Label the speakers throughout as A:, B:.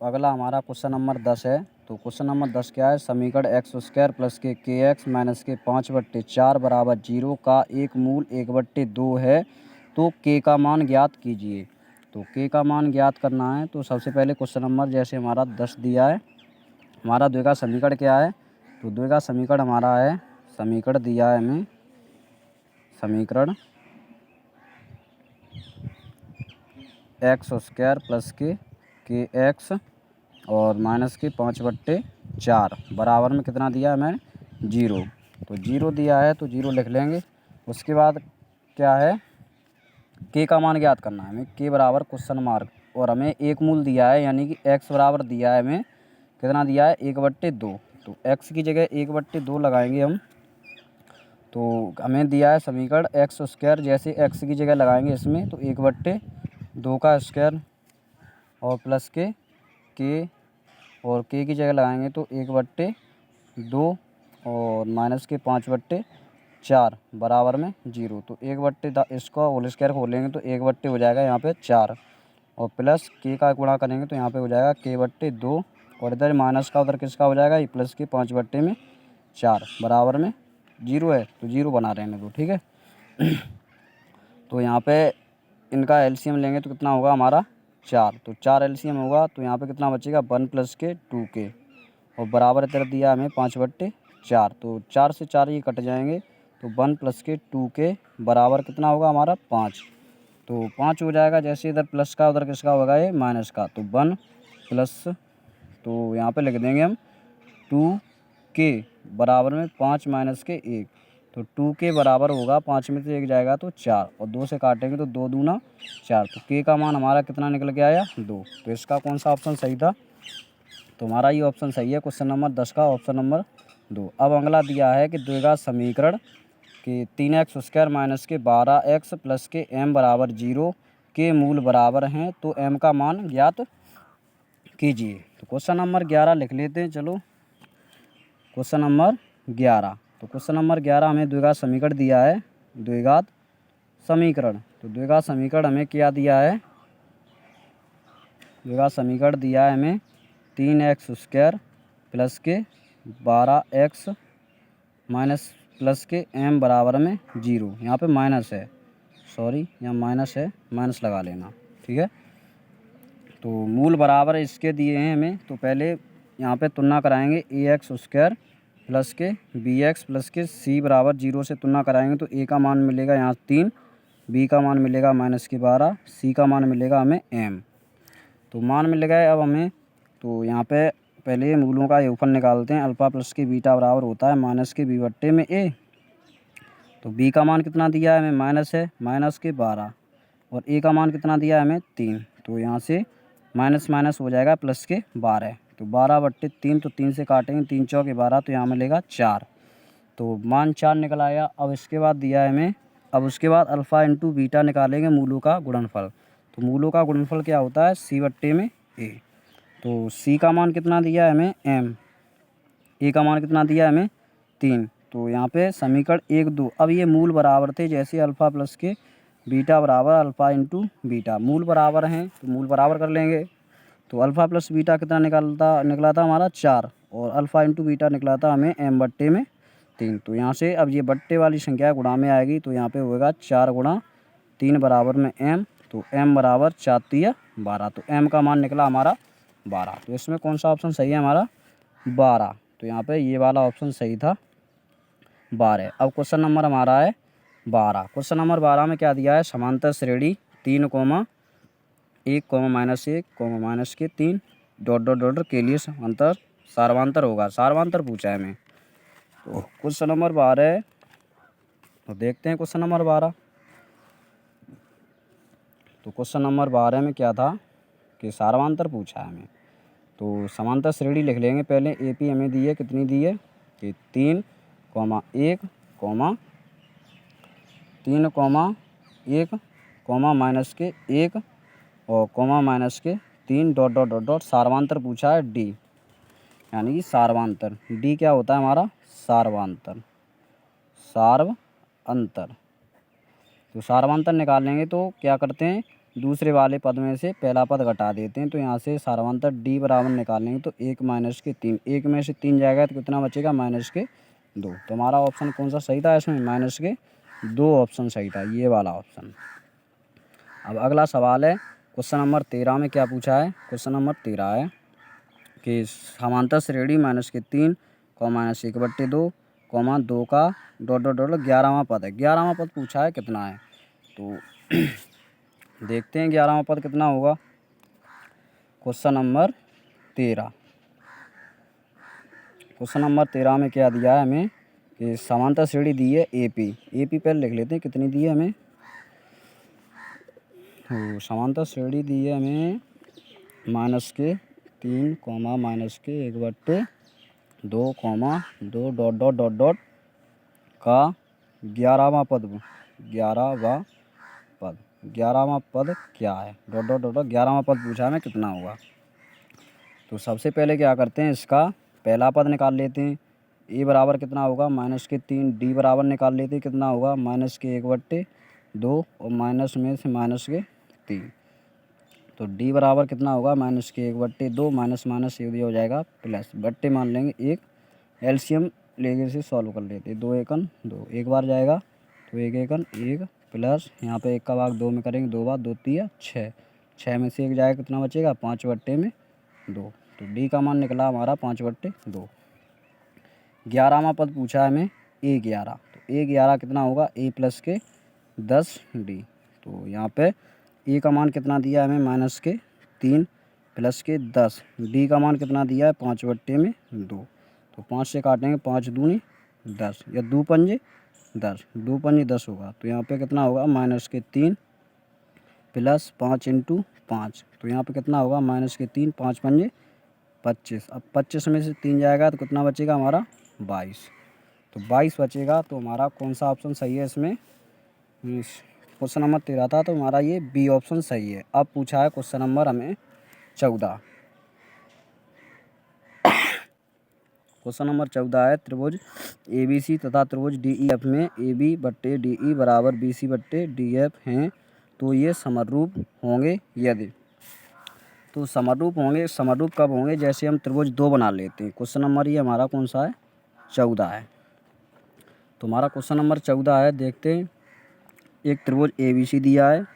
A: अगला हमारा question number 10 है। तो क्वेश्चन नंबर 10 क्या है, समीकरण एक्स स्क्वायर प्लस के एक्स माइनस के 5/4 बराबर 0 का एक मूल 1/2 है, तो के का मान ज्ञात कीजिए। तो के का मान ज्ञात करना है तो सबसे पहले क्वेश्चन नंबर जैसे हमारा 10 दिया है, हमारा द्विघात समीकरण क्या है, तो द्विघात समीकरण हमारा है, समीकरण दिया है हमें, समीकरण एक्स स्क्वायर प्लस के एक्स और माइनस के 5/4 बराबर में कितना दिया है हमें, 0। तो 0 दिया है तो 0 लिख लेंगे। उसके बाद क्या है, के का मान ज्ञात करना है हमें, के बराबर क्वेश्चन मार्क, और हमें एक मूल दिया है यानी कि एक्स बराबर दिया है हमें, कितना दिया है, 1/2। तो एक्स की जगह 1/2 लगाएंगे हम। तो हमें दिया है समीकरण एक्स स्क्वायर, जैसे एक्स की जगह लगाएंगे इसमें तो 1/2 का स्क्वायर और प्लस के और के की जगह लगाएंगे तो 1/2 और माइनस के 5/4 बराबर में 0। तो 1/2 इसको होल स्क्वायर खोलेंगे तो 1/2 हो जाएगा यहाँ पे 4, और प्लस के का गुणा करेंगे तो यहाँ पे हो जाएगा k/2, और इधर माइनस का उधर किसका हो जाएगा, ये प्लस के 5/4 बराबर में 0 है, तो 0 बना रहने दो, ठीक है। तो यहाँ पे इनका एलसीएम लेंगे तो कितना होगा हमारा 4, तो 4 एलसीएम होगा, तो यहाँ पे कितना बचेगा 1 + के 2 और बराबर इधर दिया हमें 5/4। तो 4 से 4 ये कट जाएंगे, तो 1 + के 2 बराबर कितना होगा हमारा 5। तो 5 हो जाएगा, जैसे इधर प्लस का उधर किसका होगा, ये माइनस का, तो 1 प्लस, तो यहाँ पे लिख देंगे हम 2 बराबर में 5 माइनस के 1, तो 2 बराबर होगा 5 में से 1 जाएगा तो 4, और 2 से काटेंगे तो 2 दूना 4, तो के का मान हमारा कितना निकल के आया 2। तो इसका कौन सा ऑप्शन सही था, तो हमारा ये ऑप्शन सही है, क्वेश्चन नंबर 10 का ऑप्शन नंबर 2। अब अगला दिया है कि द्विघात समीकरण कि 3x स्क्वायर माइनस के 12x प्लस के m बराबर 0 के मूल बराबर हैं, तो m का मान ज्ञात कीजिए। तो क्वेश्चन नंबर 11 लिख लेते हैं, चलो क्वेश्चन नंबर 11। तो क्वेश्चन नंबर 11 हमें द्विघात समीकरण दिया है, द्विघात समीकरण। तो द्विघात समीकरण हमें क्या दिया है, द्विघात समीकरण दिया है हमें 3x स्क्वायर प्लस के 12x माइनस प्लस के m बराबर में 0। यहाँ पे माइनस है, सॉरी यहाँ माइनस है, माइनस लगा लेना, ठीक है। तो मूल बराबर इसके दिए हैं हमें, तो पहले यहाँ पे तुलना कराएंगे ax स्क्वायर प्लस के bx प्लस के c बराबर 0 से तुलना कराएंगे तो a का मान मिलेगा यहाँ 3, b का मान मिलेगा -12, c का मान मिलेगा हमें m। तो मान मिल गए अब हमें, तो यहाँ पे पहले मूलों का योगफल निकालते हैं। अल्फ़ा प्लस के बीटा बराबर होता है माइनस के b/a। तो b का मान कितना दिया है हमें, माइनस है, माइनस के 12, और a का मान कितना दिया है हमें 3। तो यहाँ से माइनस माइनस हो जाएगा प्लस के 12, तो 12/3, तो 3 से काटेंगे 3 चौके 12, तो यहाँ मिलेगा 4। तो मान 4 निकल आया। अब इसके बाद दिया है हमें, अब उसके बाद अल्फ़ा इंटू बीटा निकालेंगे मूलों का गुणनफल। तो मूलों का गुणनफल क्या होता है, c/a। तो c का मान कितना दिया है हमें m, a का मान कितना दिया है हमें 3। तो यहाँ पे समीकरण 1 2, अब ये मूल बराबर थे, जैसे अल्फ़ा प्लस के बीटा बराबर अल्फ़ा इंटू बीटा, मूल बराबर हैं तो मूल बराबर कर लेंगे। तो अल्फ़ा प्लस बीटा कितना निकला था हमारा 4, और अल्फ़ा इंटू बीटा निकला था हमें m/3। तो यहाँ से अब ये बट्टे वाली संख्या गुणा में आएगी, तो यहाँ पे होगा 4 × 3 बराबर में m, तो m बराबर 4 × 12, तो m का मान निकला हमारा 12। तो इसमें कौन सा ऑप्शन सही है हमारा 12, तो यहाँ पे ये वाला ऑप्शन सही था 12। अब क्वेश्चन नंबर हमारा है 12। क्वेश्चन नंबर 12 में क्या दिया है, समांतर श्रेणी 3, 1, -1, -3 ... के लिए समांतर सार्वंतर होगा, सार्वंतर पूछा है हमें। तो क्वेश्चन नंबर 12, तो देखते हैं क्वेश्चन नंबर 12। तो क्वेश्चन नंबर 12 में क्या था कि सार्वंतर पूछा है हमें। तो समांतर श्रेणी लिख लेंगे पहले। AP हमें दी है, कितनी दी है कि 3, 1, 3, 1, -1 और -3 ... सार्वंतर पूछा है D, यानी कि सार्वंतर। D क्या होता है हमारा, सार्वंतर, सार्वंतर। तो सार्वंतर निकालेंगे तो क्या करते हैं, दूसरे वाले पद में से पहला पद घटा देते हैं। तो यहाँ से सार्वंतर डी बराबर निकालेंगे तो 1 माइनस के 3, 1 में से 3 जाएगा तो कितना बचेगा माइनस के 2। तो हमारा ऑप्शन कौन सा सही था इसमें, माइनस के 2 ऑप्शन सही था, ये वाला ऑप्शन। अब अगला सवाल है क्वेश्चन नंबर 13 में क्या पूछा है। क्वेश्चन नंबर 13 है कि समांतर श्रेणी माइनस के 3 माइनस 1/2 2 का डॉट डॉट डॉट 11वां पद है। 11वां पद पूछा है कितना है, तो देखते हैं 11वां पद कितना होगा। क्वेश्चन नंबर 13, क्वेश्चन नंबर 13 में क्या दिया है हमें कि समांतर श्रेणी दी है AP पहले लिख लेते हैं कितनी दी है हमें। तो समांतर श्रेणी दी है हमें माइनस के 3 माइनस के 1/2 2 डॉट डॉट डॉट डॉट का 11वां पद 11वां पद क्या है, डॉट डॉट डॉट 11वां पद पूछा हमें कितना होगा। तो सबसे पहले क्या करते हैं, इसका पहला पद निकाल लेते हैं। ए बराबर कितना होगा माइनस के 3, डी बराबर निकाल लेते हैं कितना होगा माइनस के 1/2 और माइनस में से माइनस के 3। तो डी बराबर कितना होगा माइनस के 1/2 माइनस माइनस ये हो जाएगा प्लस, बट्टे मान लेंगे एक, एलसीएम लेके से सॉल्व कर लेते हैं। 2 एकन 2, एक बार जाएगा तो 1 एकन 1 प्लस यहाँ पे 1 का भाग 2 में करेंगे 2 बार 2 3 6, 6 में से 1 जाएगा कितना बचेगा 5/2। तो डी का मान निकला हमारा 5/2। 11वां पद पूछा है हमें A11, तो A11 कितना होगा A प्लस के 10D। तो यहाँ पे ए का मान कितना दिया है हमें माइनस के 3 प्लस के 10, डी का मान कितना दिया है 5/2। तो 5 से काटेंगे 5 दूनी 10 या 2 पंजे 10, 2 पंजे 10 होगा। तो यहाँ पे कितना होगा माइनस के 3 प्लस 5 × 5। तो यहाँ पे कितना होगा माइनस के 3 5 पंजे 25। अब 25 में से 3 जाएगा तो कितना बचेगा हमारा 22। तो 22 बचेगा। तो हमारा कौन सा ऑप्शन सही है इसमें, क्वेश्चन नंबर 13 था तो हमारा ये बी ऑप्शन सही है। अब पूछा है क्वेश्चन नंबर हमें 14। क्वेश्चन नंबर 14 है त्रिभुज ABC तथा त्रिभुज DEF में AB/DE बराबर BC/DF हैं तो ये समरूप होंगे यदि। तो समरूप होंगे, समरूप कब होंगे, जैसे हम त्रिभुज 2 बना लेते हैं। क्वेश्चन नंबर ये हमारा कौन सा है 14 है। तो हमारा क्वेश्चन नंबर 14 है, देखते हैं। एक त्रिभुज ABC दिया है,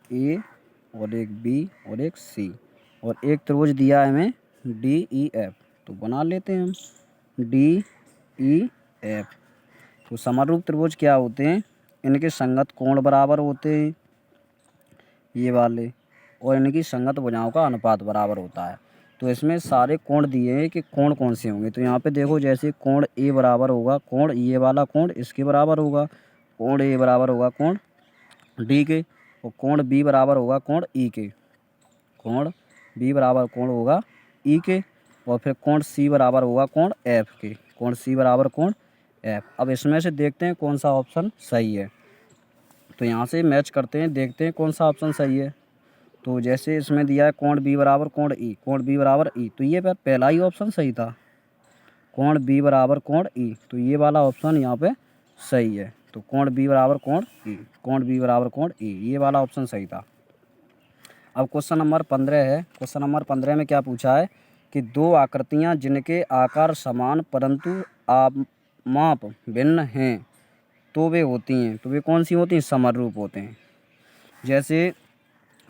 A: A और एक B और एक C, और एक त्रिभुज दिया है हमें DEF। तो बना लेते हैं हम DEF। तो समरूप त्रिभुज क्या होते हैं, इनके संगत कोण बराबर होते हैं ये वाले, और इनकी संगत भुजाओं का अनुपात बराबर होता है। तो इसमें सारे कोण दिए हैं कि कोण कौन से होंगे। तो यहाँ पे देखो जैसे कोण A बराबर होगा कोण, ये वाला कोण इसके बराबर होगा, कोण A बराबर होगा कोण D के, और कोण B बराबर होगा कोण E के, कोण B बराबर कोण होगा E के, और फिर कोण C बराबर होगा कोण F के, कोण C बराबर कोण F। अब इसमें से देखते हैं कौन सा ऑप्शन सही है। तो यहाँ से मैच करते हैं, देखते हैं कौन सा ऑप्शन सही है। तो जैसे इसमें दिया है कोण B बराबर कोण E, कोण B बराबर E, तो ये पहला ही ऑप्शन सही था, कोण B बराबर कोण E। तो ये वाला ऑप्शन यहाँ पे सही है। तो कोण B बराबर कोण E, कोण B बराबर कोण E, ये वाला ऑप्शन सही था। अब क्वेश्चन नंबर 15 है। क्वेश्चन नंबर 15 में क्या पूछा है कि दो आकृतियाँ जिनके आकार समान परंतु माप भिन्न हैं तो वे होती हैं, तो वे कौन सी होती हैं, समरूप होते हैं। जैसे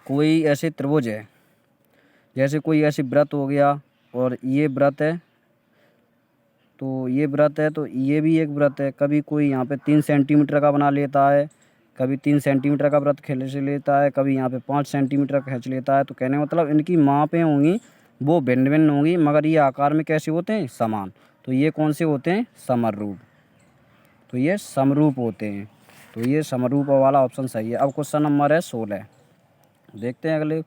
A: कोई ऐसे त्रिभुज है, जैसे कोई ऐसे वृत्त हो गया और ये वृत्त है, तो ये वृत्त है तो ये भी एक वृत्त है। कभी कोई यहाँ पे 3 सेंटीमीटर का बना लेता है, कभी 3 सेंटीमीटर का वृत्त खींच लेता है, कभी यहाँ पे 5 सेंटीमीटर खींच लेता है। तो कहने का मतलब इनकी मापें होंगी वो भिन्न भिन्न होंगी, मगर ये आकार में कैसे होते हैं, समान। तो ये कौन से होते हैं, समरूप। तो ये समरूप होते हैं। तो ये समरूप वाला ऑप्शन सही है। अब क्वेश्चन नंबर है 16, देखते हैं अगले